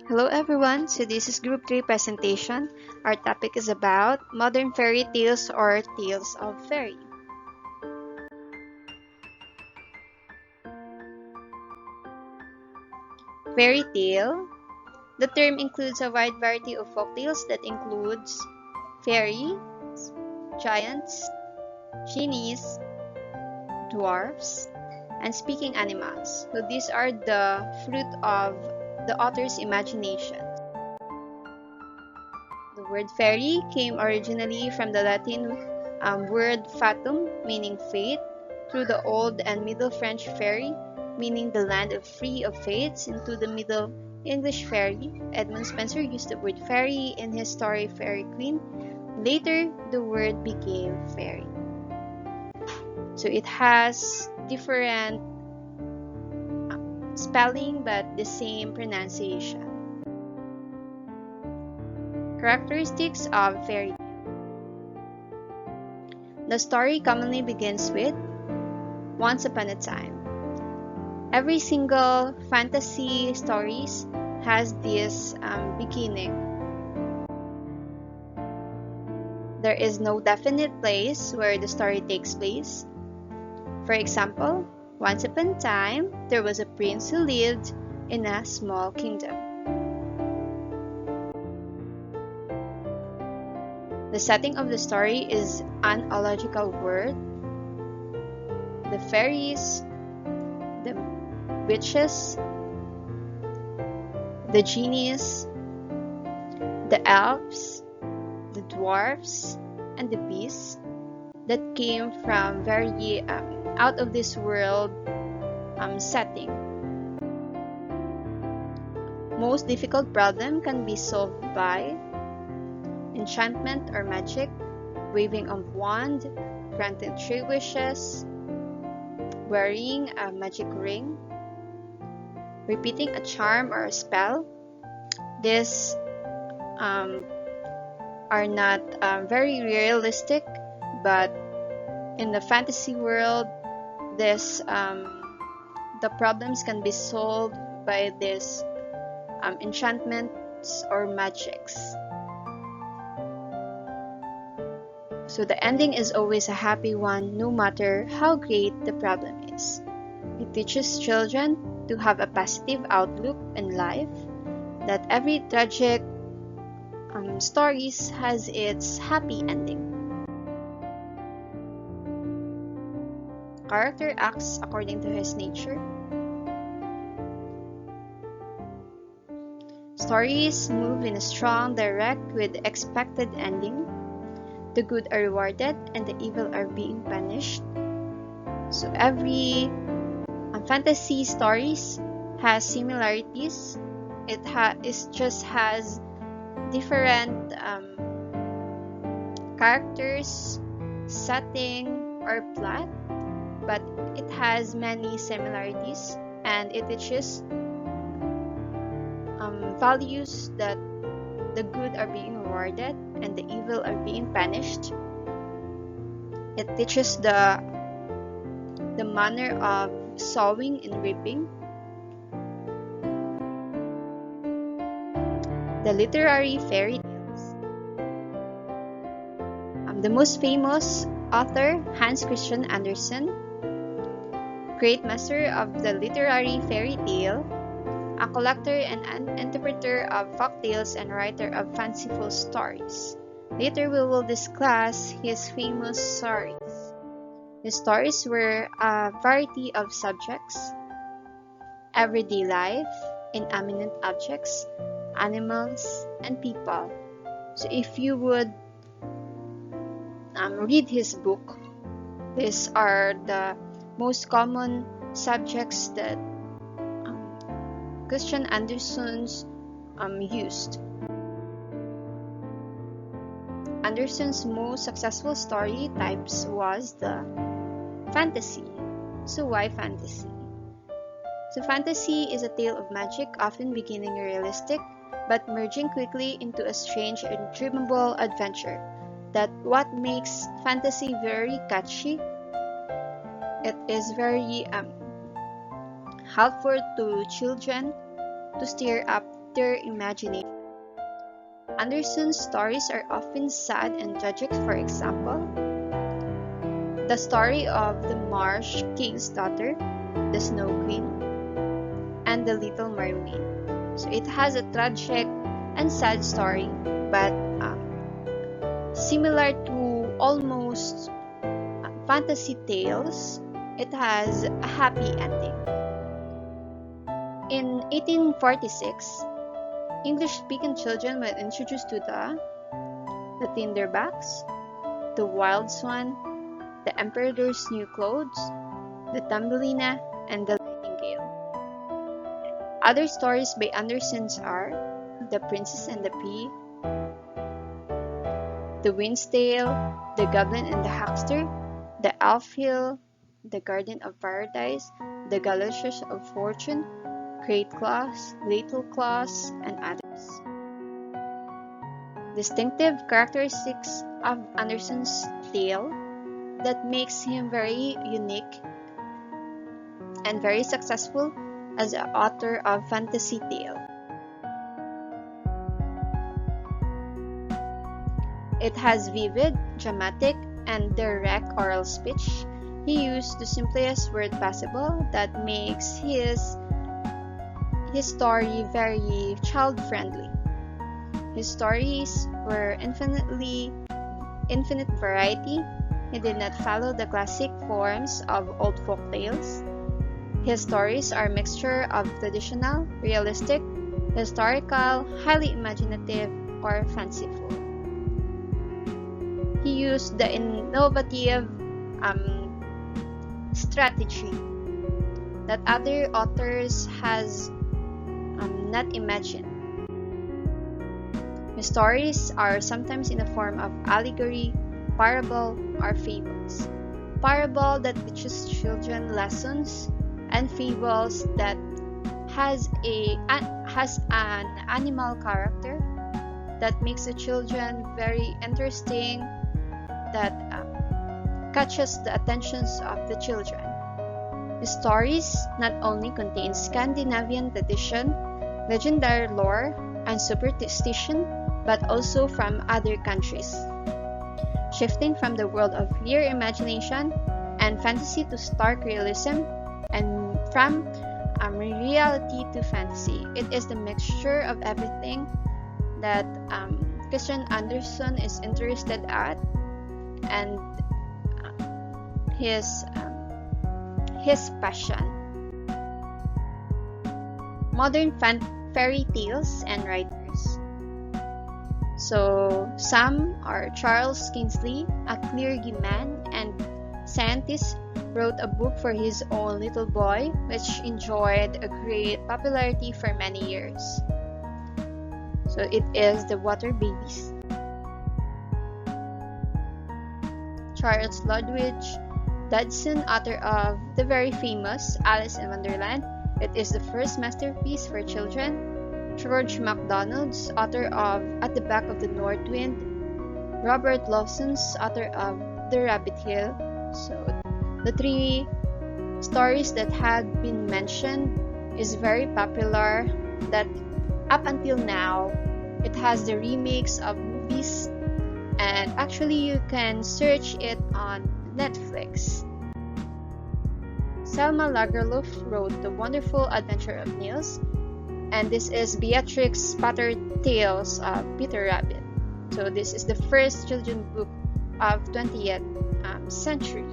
Hello everyone, so this is Group 3 presentation. Our topic is about modern fairy tales or tales of fairy. Fairy tale. The term includes a wide variety of folk tales that includes fairy, giants, genies, dwarfs, and speaking animals. So these are the fruit of the author's imagination. The word fairy came originally from the Latin word fatum, meaning fate, through the Old and Middle French fairy, meaning the land of free of fates, into the Middle English fairy. Edmund Spenser used the word fairy in his story Fairy Queen. Later, the word became fairy. So it has different spelling but the same pronunciation. Characteristics of fairy tale. The story commonly begins with once upon a time. Every single fantasy stories has this beginning. There is no definite place where the story takes place. For example, once upon a time, there was a prince who lived in a small kingdom. The setting of the story is an allogical word. The fairies, the witches, the genies, the elves, the dwarfs, and the beasts that came from very out of this world setting. Most difficult problem can be solved by enchantment or magic, waving a wand, granting 3 wishes, wearing a magic ring, repeating a charm or a spell. These are not very realistic, but in the fantasy world, the problems can be solved by this enchantments or magics. So the ending is always a happy one, no matter how great the problem is. It teaches children to have a positive outlook in life, that every tragic stories has its happy ending. Character acts according to his nature. Stories move in a strong, direct, with expected ending. The good are rewarded and the evil are being punished. So every fantasy stories has similarities. It just has different characters, setting, or plot, but it has many similarities, and it teaches values that the good are being rewarded and the evil are being punished. It teaches the manner of sowing and reaping. The literary fairy tales. The most famous author, Hans Christian Andersen, great master of the literary fairy tale, a collector and an interpreter of folk tales and writer of fanciful stories. Later we will discuss his famous stories. His stories were a variety of subjects: everyday life, inanimate objects, animals, and people. So if you would read his book, these are the most common subjects that Christian Andersen's used. Andersen's most successful story types was the fantasy. So why fantasy? So fantasy is a tale of magic, often beginning realistic, but merging quickly into a strange and dreamable adventure. That what makes fantasy very catchy. It is very helpful to children to stir up their imagination. Andersen's stories are often sad and tragic. For example, the story of the Marsh King's daughter, the Snow Queen, and the Little Mermaid. So it has a tragic and sad story, but similar to almost fantasy tales, it has a happy ending. In 1846, English-speaking children were introduced to the Tinderbacks, the Wild Swan, the Emperor's New Clothes, the Thumbelina, and the Nightingale. Other stories by Andersen are The Princess and the Pea, The Wind's Tale, The Goblin and the Huckster, The Elf Hill, The Garden of Paradise, The Galoshes of Fortune, Great Claus, Little Claus, and others. Distinctive characteristics of Andersen's tale that makes him very unique and very successful as an author of fantasy tale. It has vivid, dramatic, and direct oral speech. He used the simplest word possible that makes his story very child-friendly. His stories were infinite variety. He did not follow the classic forms of old folk tales. His stories are a mixture of traditional, realistic, historical, highly imaginative, or fanciful. He used the innovative strategy that other authors has not imagined. His stories are sometimes in the form of allegory, parable, or fables. Parable that teaches children lessons, and fables that has an animal character that makes the children very interesting, that catches the attentions of the children. The stories not only contain Scandinavian tradition, legendary lore, and superstition, but also from other countries, shifting from the world of clear imagination and fantasy to stark realism, and from reality to fantasy. It is the mixture of everything that Christian Andersen is interested at, and his passion. Modern fairy tales and writers. So some are Charles Kingsley, a clergy man and scientist, wrote a book for his own little boy, which enjoyed a great popularity for many years. So it is The Water Babies. Charles Ludwig Dodson, author of the very famous Alice in Wonderland. It is the first masterpiece for children. George MacDonald's, author of At the Back of the North Wind. Robert Lawson's, author of The Rabbit Hill. So the three stories that had been mentioned is very popular, that up until now it has the remakes of movies, and actually you can search it on Netflix. Selma Lagerlöf wrote The Wonderful Adventure of Niels, and this is Beatrix Potter Tales of Peter Rabbit. So this is the first children's book of 20th century.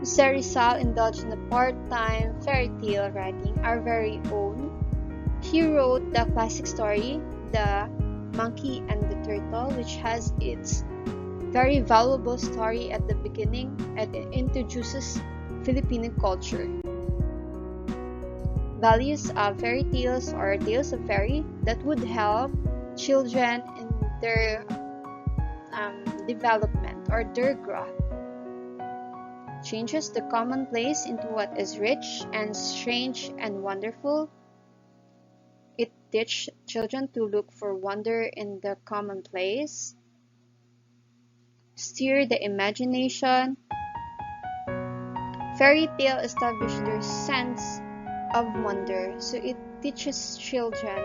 Cerizal indulged in a part-time fairy tale writing, our very own. He wrote the classic story, The Monkey and the Turtle, which has its very valuable story at the beginning, and it introduces Filipino culture. Values of fairy tales or tales of fairy that would help children in their development or their growth. Changes the commonplace into what is rich and strange and wonderful. It teaches children to look for wonder in the commonplace. Stir the imagination. Fairy tale establish their sense of wonder. So it teaches children.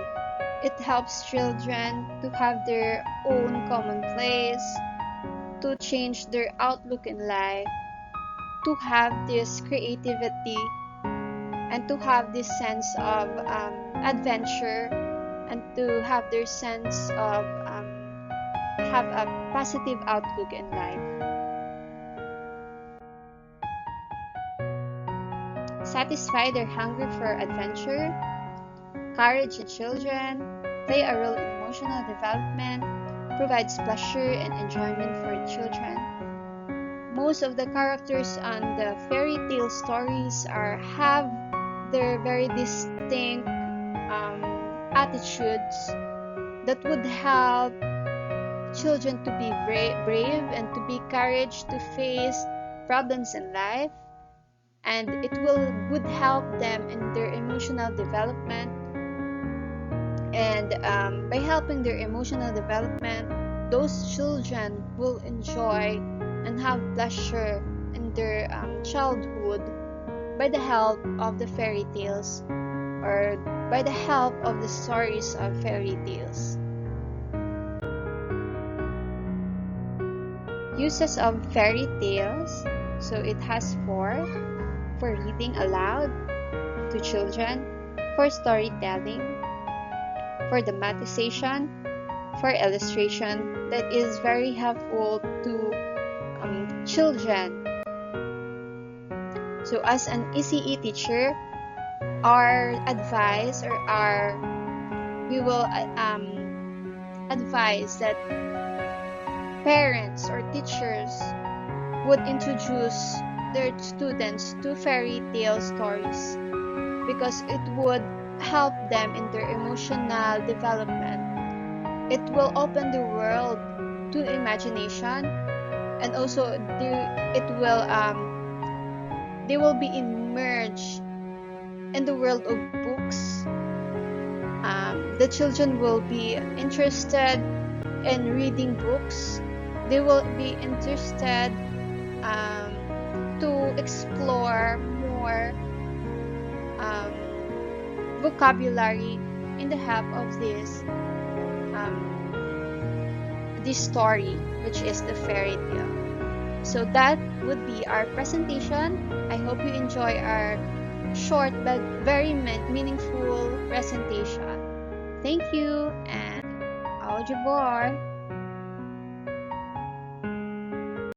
It helps children to have their own commonplace, to change their outlook in life, to have this creativity, and to have this sense of adventure, and to have their sense of have a positive outlook in life. Satisfy their hunger for adventure, courage in children, play a role in emotional development, provides pleasure and enjoyment for children. Most of the characters on the fairy tale stories have their very distinct attitudes that would help children to be brave and to be courage to face problems in life, and it would help them in their emotional development. And by helping their emotional development, those children will enjoy and have pleasure in their childhood by the help of the fairy tales, or by the help of the stories of fairy tales. Uses of fairy tales. So it has four: for reading aloud to children, for storytelling, for dramatization, for illustration. That is very helpful to children. So as an ECE teacher, our advice, or we will advise that parents or teachers would introduce their students to fairy tale stories, because it would help them in their emotional development. It will open the world to imagination, and also they will be immersed in the world of books. The children will be interested in reading books. They will be interested to explore more vocabulary in the help of this story, which is the fairy tale. So that would be our presentation. I hope you enjoy our short but very meaningful presentation. Thank you, and au revoir.